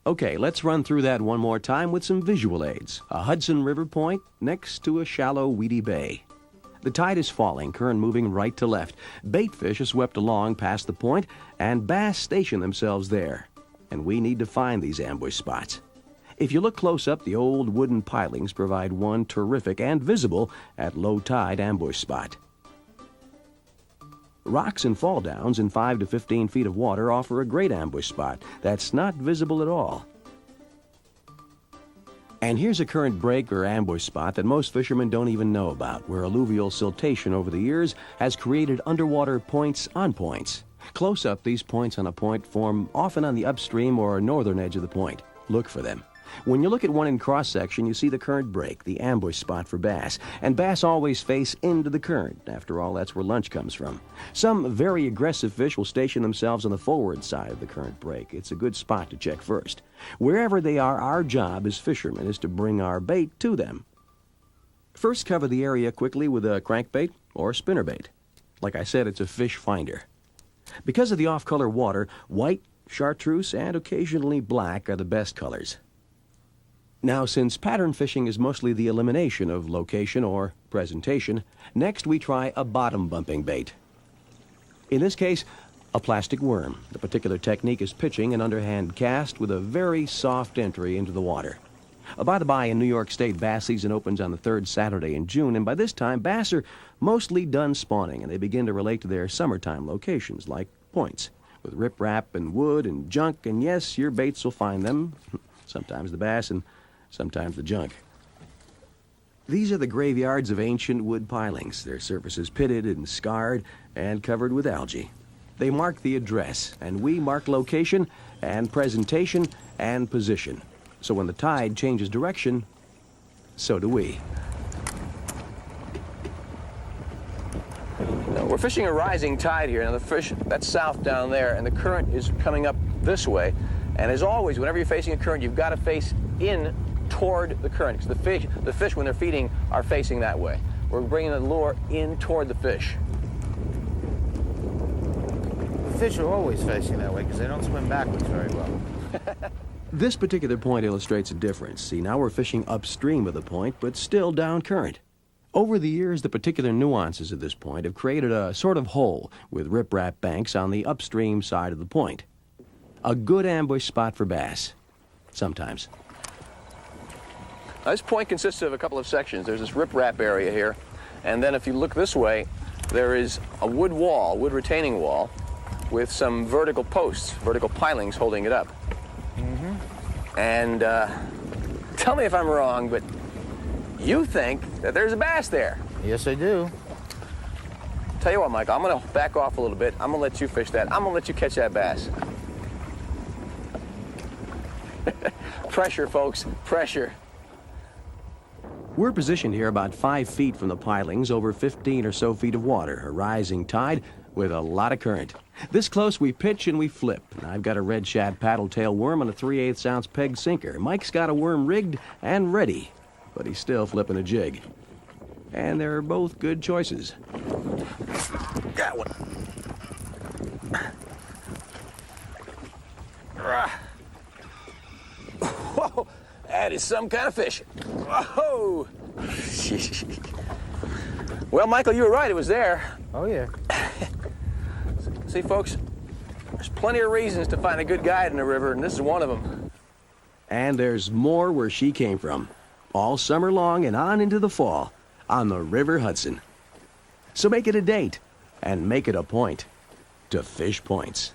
Okay, let's run through that one more time with some visual aids. A Hudson River point next to a shallow, weedy bay. The tide is falling, current moving right to left. Bait fish are swept along past the point, and bass station themselves there. And we need to find these ambush spots. If you look close up, the old wooden pilings provide one terrific and visible at low tide ambush spot. Rocks and fall downs in 5 to 15 feet of water offer a great ambush spot that's not visible at all. And here's a current break or ambush spot that most fishermen don't even know about, where alluvial siltation over the years has created underwater points on points. Close up, these points on a point form often on the upstream or northern edge of the point. Look for them. When you look at one in cross-section, you see the current break, the ambush spot for bass. And bass always face into the current. After all, that's where lunch comes from. Some very aggressive fish will station themselves on the forward side of the current break. It's a good spot to check first. Wherever they are, our job as fishermen is to bring our bait to them. First, cover the area quickly with a crankbait or spinnerbait. Like I said, it's a fish finder. Because of the off-color water, white, chartreuse, and occasionally black are the best colors. Now, since pattern fishing is mostly the elimination of location or presentation, next we try a bottom-bumping bait. In this case, a plastic worm. The particular technique is pitching an underhand cast with a very soft entry into the water. By the by, in New York State, bass season opens on the third Saturday in June, and by this time, bass are mostly done spawning, and they begin to relate to their summertime locations, like points, with riprap and wood and junk, and yes, your baits will find them, sometimes the bass and sometimes the junk. These are the graveyards of ancient wood pilings, their surfaces pitted and scarred and covered with algae. They mark the address, and we mark location and presentation and position. So when the tide changes direction, so do we. Now, we're fishing a rising tide here. Now the fish, that's south down there, and the current is coming up this way. And as always, whenever you're facing a current, you've got to face in toward the current, because the fish, when they're feeding, are facing that way. We're bringing the lure in toward the fish. The fish are always facing that way because they don't swim backwards very well. This particular point illustrates a difference. See, now we're fishing upstream of the point, but still down current. Over the years, the particular nuances of this point have created a sort of hole with riprap banks on the upstream side of the point. A good ambush spot for bass. Sometimes. Now, this point consists of a couple of sections. There's this riprap area here, and then if you look this way, there is a wood wall, wood retaining wall, with some vertical posts, vertical pilings holding it up. And tell me if I'm wrong, but you think that there's a bass there. Yes, I do. Tell you what, Michael, I'm going to back off a little bit. I'm going to let you fish that. I'm going to let you catch that bass. Pressure, folks, pressure. We're positioned here about 5 feet from the pilings, over 15 or so feet of water, a rising tide with a lot of current. This close, we pitch and we flip. And I've got a red shad paddle tail worm on a 3/8 ounce peg sinker. Mike's got a worm rigged and ready, but he's still flipping a jig. And they're both good choices. Got one. Whoa, that is some kind of fish. Whoa. Well, Michael, you were right. It was there. Oh, yeah. See, folks, there's plenty of reasons to find a good guide in the river, and this is one of them. And there's more where she came from, all summer long and on into the fall, on the River Hudson. So make it a date, and make it a point to fish points.